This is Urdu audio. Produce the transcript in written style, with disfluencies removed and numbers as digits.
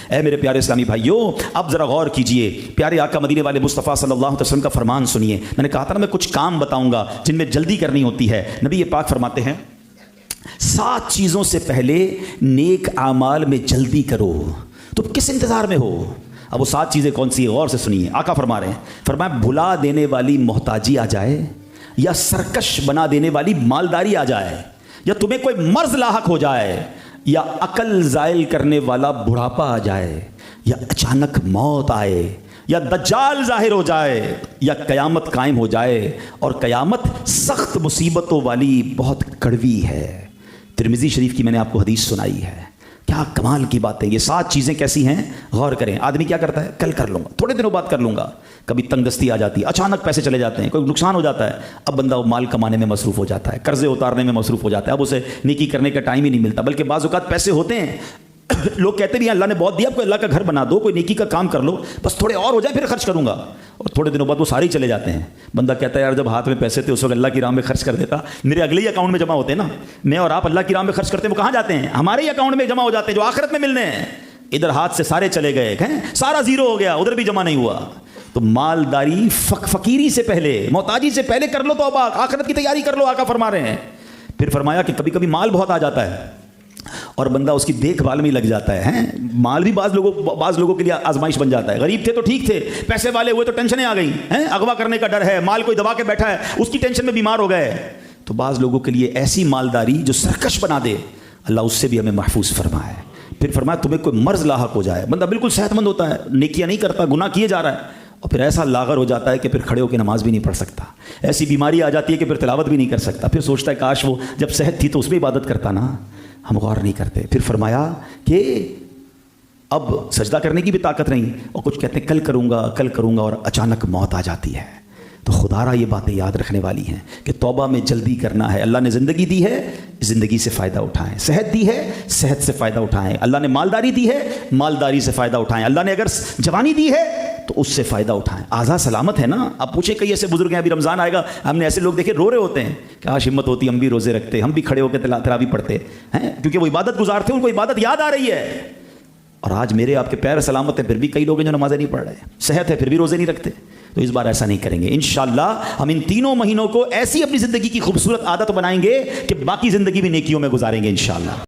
اے میرے پیارے اسلامی بھائیوں، اب ذرا غور کیجئے، پیارے آقا مدینے والے مصطفیٰ صلی اللہ علیہ وسلم کا فرمان سنیے۔ میں نے کہا تھا نا میں کچھ کام بتاؤں گا جن میں جلدی کرنی ہوتی ہے۔ نبی پاک فرماتے ہیں 7 چیزوں سے پہلے نیک اعمال میں جلدی کرو۔ تو کس انتظار میں ہو؟ اب وہ 7 چیزیں کون سی ہیں؟ غور سے سنیے۔ آقا فرما رہے ہیں، فرمایا بھلا دینے والی محتاجی آ جائے، یا سرکش بنا دینے والی مالداری آ جائے، یا تمہیں کوئی مرض لاحق ہو جائے، یا عقل زائل کرنے والا بڑھاپا آ جائے، یا اچانک موت آئے، یا دجال ظاہر ہو جائے، یا قیامت قائم ہو جائے، اور قیامت سخت مصیبتوں والی بہت کڑوی ہے۔ ترمذی شریف کی میں نے آپ کو حدیث سنائی ہے۔ کیا کمال کی بات ہے۔ یہ 7 چیزیں کیسی ہیں؟ غور کریں۔ آدمی کیا کرتا ہے؟ کل کر لوں گا، تھوڑے دنوں بعد کر لوں گا، کبھی تنگ دستی آ جاتی ہے، اچانک پیسے چلے جاتے ہیں، کوئی نقصان ہو جاتا ہے، اب بندہ وہ مال کمانے میں مصروف ہو جاتا ہے، قرضے اتارنے میں مصروف ہو جاتا ہے، اب اسے نیکی کرنے کا ٹائم ہی نہیں ملتا۔ بلکہ بعض اوقات پیسے ہوتے ہیں، لوگ کہتے بھی ہیں اللہ نے بہت دیا، کوئی اللہ کا گھر بنا دو، کوئی نیکی کا کام کر لو، بس تھوڑے اور ہو جائے پھر خرچ کروں گا، اور تھوڑے دنوں بعد وہ سارے ہی چلے جاتے ہیں۔ بندہ کہتا ہے یار جب ہاتھ میں پیسے تھے اس وقت اللہ کی راہ میں خرچ کر دیتا، میرے اگلے ہی اکاؤنٹ میں جمع ہوتے ہیں نا، میں اور آپ اللہ کی راہ میں خرچ کرتے ہیں، وہ کہاں جاتے ہیں؟ ہمارے ہی اکاؤنٹ میں جمع ہو جاتے ہیں جو آخرت میں ملنے ہیں۔ ادھر ہاتھ سے سارے چلے گئے ہیں، سارا زیرو ہو گیا، ادھر بھی جمع نہیں ہوا۔ تو مالداری فقیری سے پہلے، محتاجی سے پہلے کر لو، توبہ، آخرت کی تیاری کر لو، آقا فرما رہے ہیں۔ پھر فرمایا کہ کبھی کبھی مال بہت آ جاتا ہے اور بندہ اس کی دیکھ بھال میں ہی لگ جاتا ہے۔ مال بھی بعض لوگوں کے لیے آزمائش بن جاتا ہے۔ غریب تھے تو ٹھیک تھے، پیسے والے ہوئے تو ٹینشنیں آ گئی ہیں، اغوا کرنے کا ڈر ہے، مال کوئی دبا کے بیٹھا ہے، اس کی ٹینشن میں بیمار ہو گئے۔ تو بعض لوگوں کے لیے ایسی مالداری جو سرکش بنا دے، اللہ اس سے بھی ہمیں محفوظ فرمائے۔ پھر فرمایا تمہیں کوئی مرض لاحق ہو جائے، بندہ بالکل صحت مند ہوتا ہے، نیکیاں نہیں کرتا، گناہ کیے جا رہا ہے، اور پھر ایسا لاغر ہو جاتا ہے کہ پھر کھڑے ہو کے نماز بھی نہیں پڑھ سکتا، ایسی بیماری آ جاتی ہے کہ پھر تلاوت بھی نہیں کر سکتا، پھر سوچتا ہے کاش وہ جب صحت تھی تو اس میں عبادت کرتا نا، ہم غور نہیں کرتے۔ پھر فرمایا کہ اب سجدہ کرنے کی بھی طاقت نہیں، اور کچھ کہتے ہیں کل کروں گا، اور اچانک موت آ جاتی ہے۔ تو خدا را یہ باتیں یاد رکھنے والی ہیں کہ توبہ میں جلدی کرنا ہے۔ اللہ نے زندگی دی ہے، زندگی سے فائدہ اٹھائیں، صحت دی ہے، صحت سے فائدہ اٹھائیں، اللہ نے مالداری دی ہے، مالداری سے فائدہ اٹھائیں، اللہ نے اگر جوانی دی ہے تو اس سے فائدہ اٹھائیں۔ اعضاء سلامت ہے نا۔ اب پوچھیں کئی ایسے بزرگ ہیں، ابھی رمضان آئے گا، ہم نے ایسے لوگ دیکھے رو رہے ہوتے ہیں کہ آج ہمت ہوتی ہم بھی روزے رکھتے، ہم بھی کھڑے ہو کے تراوی پڑھتے ہیں، کیونکہ وہ عبادت گزار تھے، ان کو عبادت یاد آ رہی ہے۔ اور آج میرے آپ کے پیر سلامت ہیں، پھر بھی کئی لوگ ہیں جو نمازیں نہیں پڑھ رہے ہیں، صحت ہے پھر بھی روزے نہیں رکھتے۔ تو اس بار ایسا نہیں کریں گے انشاءاللہ۔ ہم ان 3 مہینوں کو ایسی اپنی زندگی کی خوبصورت عادت بنائیں گے کہ باقی زندگی بھی نیکیوں میں گزاریں گے انشاءاللہ۔